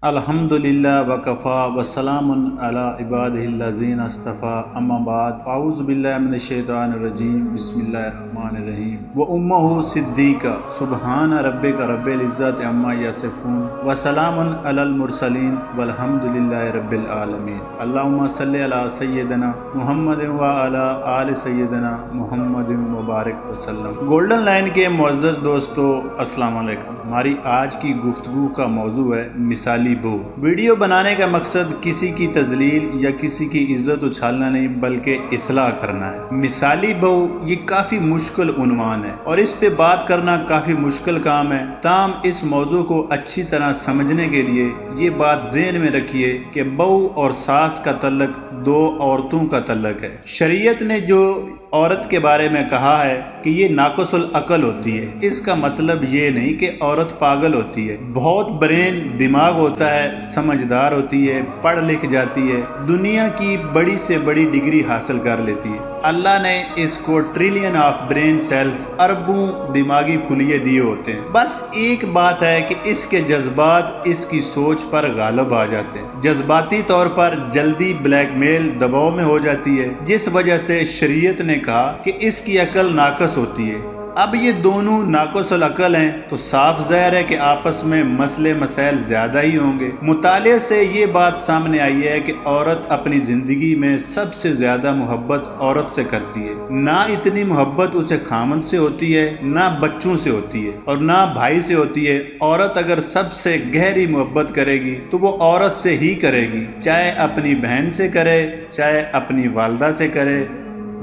الحمدللہ وکفا وسلام علی عبادہ اصطفیٰ اما بعد اعوذ باللہ من الشیطان الرجیم بسم اللہ الرحمن الرحیم وامہ صدیقہ سبحان ربک رب العزت عما یصفون وسلام علی المرسلین والحمدللہ رب العالمین اللہم صلی علی سیدنا محمد وعلی آل سیدنا محمد مبارک وسلم۔ گولڈن لائن کے معزز دوستو السلام علیکم۔ ہماری آج کی گفتگو کا موضوع ہے مثالی بہو۔ ویڈیو بنانے کا مقصد کسی کی تذلیل یا کسی کی عزت اچھالنا نہیں بلکہ اصلاح کرنا ہے۔ مثالی بہو یہ کافی مشکل عنوان ہے اور اس پہ بات کرنا کافی مشکل کام ہے، تاہم اس موضوع کو اچھی طرح سمجھنے کے لیے یہ بات ذہن میں رکھیے کہ بہو اور ساس کا تعلق دو عورتوں کا تعلق ہے۔ شریعت نے جو عورت کے بارے میں کہا ہے کہ یہ ناقص العقل ہوتی ہے، اس کا مطلب یہ نہیں کہ عورت پاگل ہوتی ہے۔ بہت برین دماغ ہوتا ہے، سمجھدار ہوتی ہے، پڑھ لکھ جاتی ہے، دنیا کی بڑی سے بڑی ڈگری حاصل کر لیتی ہے۔ اللہ نے اس کو ٹریلین آف برین سیلز، اربوں دماغی خلیے دیے ہوتے ہیں۔ بس ایک بات ہے کہ اس کے جذبات اس کی سوچ پر غالب آ جاتے ہیں، جذباتی طور پر جلدی بلیک میل دباؤ میں ہو جاتی ہے، جس وجہ سے شریعت نے کہا کہ اس کی عقل ناقص ہوتی ہے۔ اب یہ دونوں ناقص العقل ہیں تو صاف ظاہر ہے کہ آپس میں مسئلے مسائل زیادہ ہی ہوں گے۔ مطالعے سے یہ بات سامنے آئی ہے کہ عورت اپنی زندگی میں سب سے زیادہ محبت عورت سے کرتی ہے۔ نہ اتنی محبت اسے خامند سے ہوتی ہے، نہ بچوں سے ہوتی ہے اور نہ بھائی سے ہوتی ہے۔ عورت اگر سب سے گہری محبت کرے گی تو وہ عورت سے ہی کرے گی، چاہے اپنی بہن سے کرے، چاہے اپنی والدہ سے کرے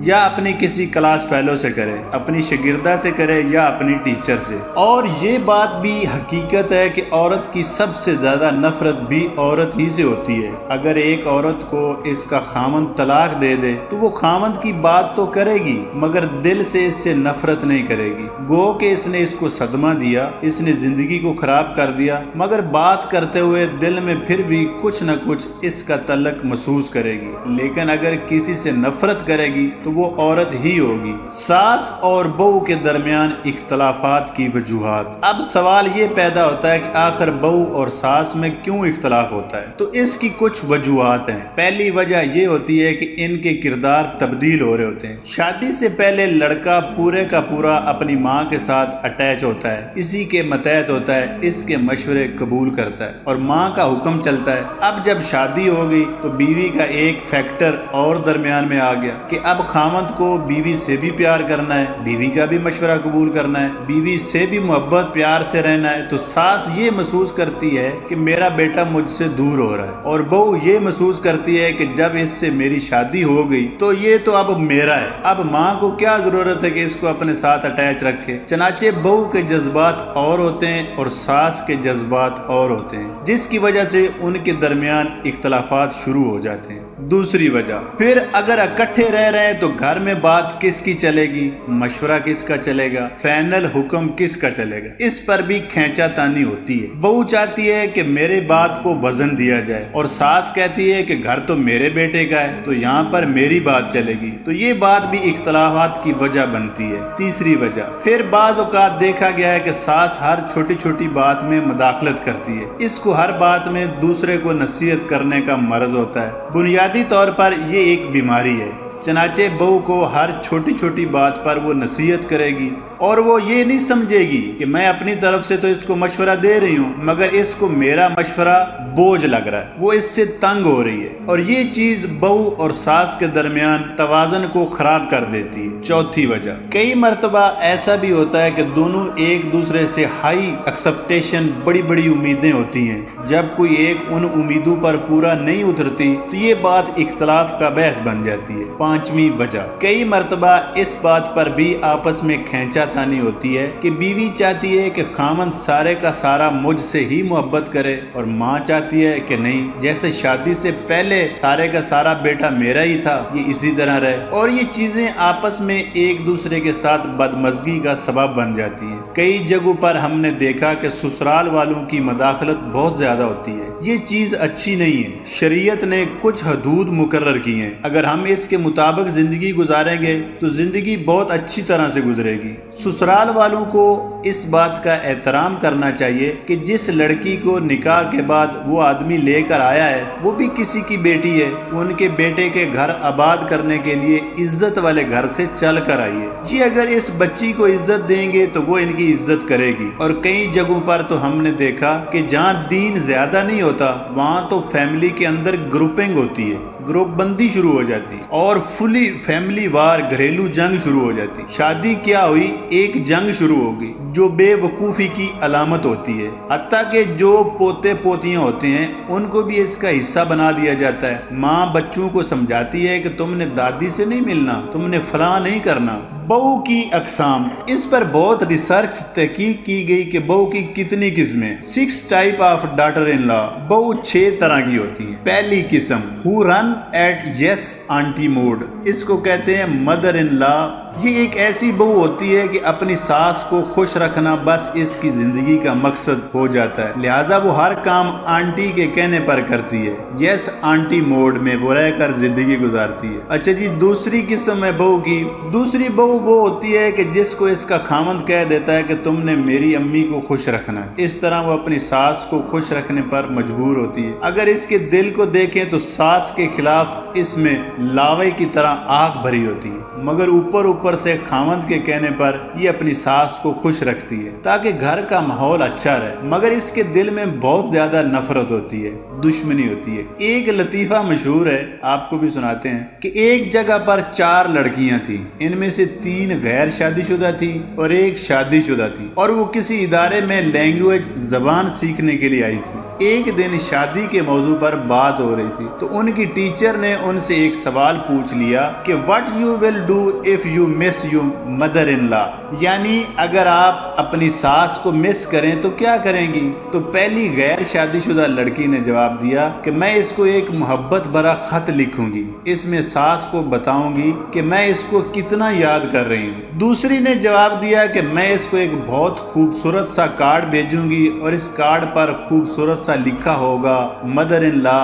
یا اپنی کسی کلاس فیلو سے کرے، اپنی شاگردہ سے کرے یا اپنی ٹیچر سے۔ اور یہ بات بھی حقیقت ہے کہ عورت کی سب سے زیادہ نفرت بھی عورت ہی سے ہوتی ہے۔ اگر ایک عورت کو اس کا خامند طلاق دے دے تو وہ خامند کی بات تو کرے گی مگر دل سے اس سے نفرت نہیں کرے گی۔ گو کہ اس نے اس کو صدمہ دیا، اس نے زندگی کو خراب کر دیا، مگر بات کرتے ہوئے دل میں پھر بھی کچھ نہ کچھ اس کا تعلق محسوس کرے گی۔ لیکن اگر کسی سے نفرت کرے گی تو وہ عورت ہی ہوگی۔ ساس اور بہو کے درمیان اختلافات کی وجوہات۔ اب سوال یہ پیدا ہوتا ہے کہ آخر بہو اور ساس میں کیوں اختلاف ہوتا ہے؟ تو اس کی کچھ وجوہات ہیں۔ پہلی وجہ یہ ہوتی ہے کہ ان کے کردار تبدیل ہو رہے ہوتے ہیں۔ شادی سے پہلے لڑکا پورے کا پورا اپنی ماں کے ساتھ اٹیچ ہوتا ہے، اسی کے متحد ہوتا ہے، اس کے مشورے قبول کرتا ہے اور ماں کا حکم چلتا ہے۔ اب جب شادی ہو گئی تو بیوی کا ایک فیکٹر اور درمیان میں آ گیا کہ اب خامند کو بیوی سے بھی پیار کرنا ہے، بیوی کا بھی مشورہ قبول کرنا ہے، بیوی سے بھی محبت پیار سے رہنا ہے۔ تو ساس یہ محسوس کرتی ہے کہ میرا بیٹا مجھ سے دور ہو رہا ہے اور بہو یہ محسوس کرتی ہے کہ جب اس سے میری شادی ہو گئی تو یہ تو اب میرا ہے، اب ماں کو کیا ضرورت ہے کہ اس کو اپنے ساتھ اٹیچ رکھے۔ چنانچہ بہو کے جذبات اور ہوتے ہیں اور ساس کے جذبات اور ہوتے ہیں، جس کی وجہ سے ان کے درمیان اختلافات شروع ہو جاتے ہیں۔ دوسری وجہ، پھر اگر اکٹھے رہ رہے ہیں تو گھر میں بات کس کی چلے گی، مشورہ کس کا چلے گا، فائنل حکم کس کا چلے گا، اس پر بھی کھینچا تانی ہوتی ہے۔ بہو چاہتی ہے کہ میرے بات کو وزن دیا جائے اور ساس کہتی ہے کہ گھر تو میرے بیٹے کا ہے تو یہاں پر میری بات چلے گی، تو یہ بات بھی اختلافات کی وجہ بنتی ہے۔ تیسری وجہ، پھر بعض اوقات دیکھا گیا ہے کہ ساس ہر چھوٹی چھوٹی بات میں مداخلت کرتی ہے، اس کو ہر بات میں دوسرے کو نصیحت کرنے کا مرض ہوتا ہے۔ بنیادی طور پر یہ ایک بیماری ہے۔ چنانچہ بہو کو ہر چھوٹی چھوٹی بات پر وہ نصیحت کرے گی اور وہ یہ نہیں سمجھے گی کہ میں اپنی طرف سے تو اس کو مشورہ دے رہی ہوں مگر اس کو میرا مشورہ بوجھ لگ رہا ہے، وہ اس سے تنگ ہو رہی ہے اور یہ چیز بہو اور ساس کے درمیان توازن کو خراب کر دیتی ہے۔ چوتھی وجہ، کئی مرتبہ ایسا بھی ہوتا ہے کہ دونوں ایک دوسرے سے ہائی ایکسپیکٹیشن، بڑی بڑی امیدیں ہوتی ہیں، جب کوئی ایک ان امیدوں پر پورا نہیں اترتی تو یہ بات اختلاف کا باعث بن جاتی ہے۔ پانچویں وجہ، کئی مرتبہ اس بات پر بھی آپس میں کھینچا تانی ہوتی ہے کہ بیوی چاہتی ہے کہ خامند سارے کا سارا مجھ سے ہی محبت کرے اور ماں چاہتی ہے کہ نہیں، جیسے شادی سے پہلے سارے کا سارا بیٹا میرا ہی تھا یہ اسی طرح رہے، اور یہ چیزیں آپس میں ایک دوسرے کے ساتھ بدمزگی کا سبب بن جاتی ہیں۔ کئی جگہوں پر ہم نے دیکھا کہ سسرال والوں کی مداخلت بہت زیادہ ہوتی ہے، یہ چیز اچھی نہیں ہے۔ شریعت نے کچھ حدود مقرر کی ہیں، اگر ہم اس کے مطابق زندگی گزاریں گے تو زندگی بہت اچھی طرح سے گزرے گی۔ سسرال والوں کو اس بات کا احترام کرنا چاہیے کہ جس لڑکی کو نکاح کے بعد وہ آدمی لے کر آیا ہے وہ بھی کسی کی بیٹی ہے، وہ ان کے بیٹے کے گھر آباد کرنے کے لیے عزت والے گھر سے چل کر آئی ہے۔ یہ اگر اس بچی کو عزت دیں گے تو وہ ان کی عزت کرے گی۔ اور کئی جگہوں پر تو ہم نے دیکھا کہ جہاں دین زیادہ نہیں ہوتا وہاں تو فیملی کے اندر گروپنگ ہوتی ہے، گروپ بندی شروع ہو جاتی اور فلی فیملی وار، گھریلو جنگ شروع ہو جاتی۔ شادی کیا ہوئی، ایک جنگ شروع ہوگی جو بے وقوفی کی علامت ہوتی ہے، حتیٰ کہ جو پوتے پوتیاں ہوتے ہیں ان کو بھی اس کا حصہ بنا دیا جاتا ہے۔ ماں بچوں کو سمجھاتی ہے کہ تم نے دادی سے نہیں ملنا، تم نے فلاں نہیں کرنا۔ بہو کی اقسام، اس پر بہت ریسرچ تحقیق کی گئی کہ بہو کی کتنی قسمیں۔ 6 ٹائپ آف ڈاٹر ان لا، بہو 6 طرح کی ہوتی ہیں۔ پہلی قسم who run at yes aunty mode، اس کو کہتے ہیں مدر ان لا۔ یہ ایک ایسی بہو ہوتی ہے کہ اپنی ساس کو خوش رکھنا بس اس کی زندگی کا مقصد ہو جاتا ہے، لہٰذا وہ ہر کام آنٹی کے کہنے پر کرتی ہے، یس آنٹی موڈ میں وہ رہ کر زندگی گزارتی ہے۔ اچھا جی، دوسری قسم ہے بہو کی۔ دوسری بہو وہ ہوتی ہے کہ جس کو اس کا خامند کہہ دیتا ہے کہ تم نے میری امی کو خوش رکھنا ہے، اس طرح وہ اپنی ساس کو خوش رکھنے پر مجبور ہوتی ہے۔ اگر اس کے دل کو دیکھیں تو ساس کے خلاف اس میں لاوے کی طرح آگ بھری ہوتی ہے، مگر اوپر سے خامند کے کہنے پر یہ اپنی ساس کو خوش رکھتی ہے تاکہ گھر کا ماحول اچھا رہے، مگر اس کے دل میں بہت زیادہ نفرت ہوتی ہے، دشمنی ہوتی ہے۔ ایک لطیفہ مشہور ہے، آپ کو بھی سناتے ہیں کہ ایک جگہ پر 4 لڑکیاں تھیں، ان میں سے 3 غیر شادی شدہ تھی اور ایک شادی شدہ تھی، اور وہ کسی ادارے میں لینگویج زبان سیکھنے کے لیے آئی تھی۔ ایک دن شادی کے موضوع پر بات ہو رہی تھی تو ان کی ٹیچر نے ان سے ایک سوال پوچھ لیا کہ what you will do if you miss your mother in law، یعنی اگر آپ اپنی ساس کو مس کریں تو کیا کریں گی؟ تو پہلی غیر شادی شدہ لڑکی نے جواب دیا کہ میں اس کو ایک محبت بھرا خط لکھوں گی، اس میں ساس کو بتاؤں گی کہ میں اس کو کتنا یاد کر رہی ہوں۔ دوسری نے جواب دیا کہ میں اس کو ایک بہت خوبصورت سا کارڈ بھیجوں گی اور اس کارڈ پر خوبصورت سا لکھا ہوگا mother in law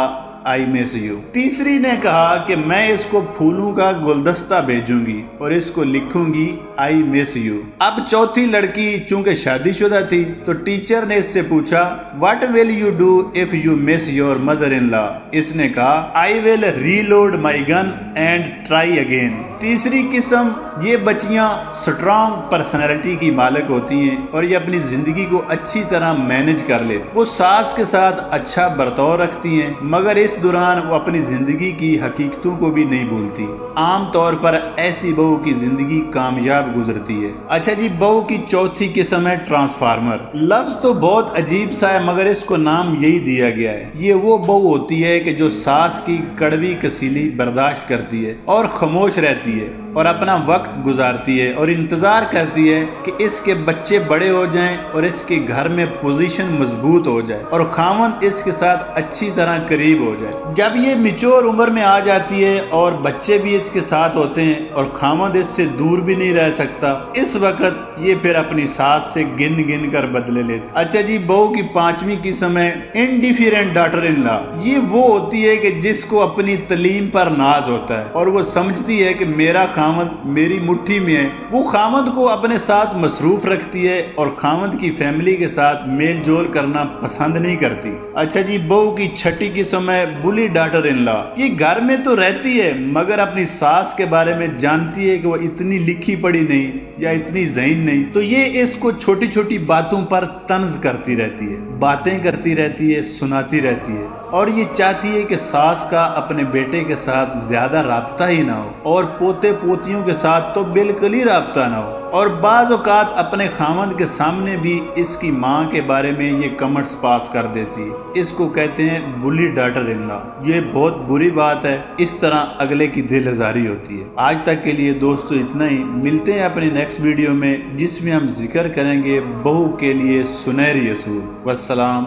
I miss you. تیسری نے کہا کہ میں اس کو پھولوں کا گلدستہ بھیجوں گی اور اس کو لکھوں گی آئی مس یو۔ اب چوتھی لڑکی چونکہ شادی شدہ تھی تو ٹیچر نے اس سے پوچھا what will you do if you miss your mother in law? اس نے کہا I will reload my gun and try again. تیسری قسم، یہ بچیاں سٹرانگ پرسنالٹی کی مالک ہوتی ہیں اور یہ اپنی زندگی کو اچھی طرح مینج کر لیتی، وہ ساس کے ساتھ اچھا برتاؤ رکھتی ہیں مگر اس دوران وہ اپنی زندگی کی حقیقتوں کو بھی نہیں بھولتی۔ عام طور پر ایسی بہو کی زندگی کامیاب گزرتی ہے۔ اچھا جی، بہو کی چوتھی قسم ہے ٹرانسفارمر۔ لفظ تو بہت عجیب سا ہے مگر اس کو نام یہی دیا گیا ہے۔ یہ وہ بہو ہوتی ہے کہ جو ساس کی کڑوی کسیلی برداشت کرتی ہے اور خاموش رہتی ہے اور اپنا وقت گزارتی ہے اور انتظار کرتی ہے کہ اس کے بچے بڑے ہو جائیں اور اس کے گھر میں پوزیشن مضبوط ہو جائے اور خاوند اس کے ساتھ اچھی طرح قریب ہو جائے۔ جب یہ میچور عمر میں آ جاتی ہے اور بچے بھی اس کے ساتھ ہوتے ہیں اور خاوند اس سے دور بھی نہیں رہ سکتا، اس وقت یہ پھر اپنی ساس سے گن گن کر بدلے لیتی۔ اچھا جی، بہو کی پانچویں قسم ہے انڈیفرنٹ ڈاٹر ان لا۔ یہ وہ ہوتی ہے کہ جس کو اپنی تعلیم پر ناز ہوتا ہے اور وہ سمجھتی ہے کہ میرا خامند میری مٹھی میں ہے۔ وہ خامند کو اپنے ساتھ مصروف رکھتی ہے اور خامند کی فیملی کے ساتھ میل جول کرنا پسند نہیں کرتی۔ اچھا جی، بہو کی چھٹی قسم ہے بلی ڈاٹر ان لا۔ یہ گھر میں تو رہتی ہے مگر اپنی ساس کے بارے میں جانتی ہے کہ وہ اتنی لکھی پڑھی نہیں یا اتنی ذہین نہیں، تو یہ اس کو چھوٹی چھوٹی باتوں پر طنز کرتی رہتی ہے، باتیں کرتی رہتی ہے، سناتی رہتی ہے، اور یہ چاہتی ہے کہ ساس کا اپنے بیٹے کے ساتھ زیادہ رابطہ ہی نہ ہو اور پوتے پوتیوں کے ساتھ تو بالکل ہی رابطہ نہ ہو، اور بعض اوقات اپنے خامند کے سامنے بھی اس کی ماں کے بارے میں یہ کمنٹس پاس کر دیتی ہے۔ اس کو کہتے ہیں بلی ڈاٹر ان لا۔ یہ بہت بری بات ہے، اس طرح اگلے کی دل آزاری ہوتی ہے۔ آج تک کے لیے دوستو اتنا ہی، ملتے ہیں اپنی نیکسٹ ویڈیو میں جس میں ہم ذکر کریں گے بہو کے لیے سنہری اصول۔ والسلام۔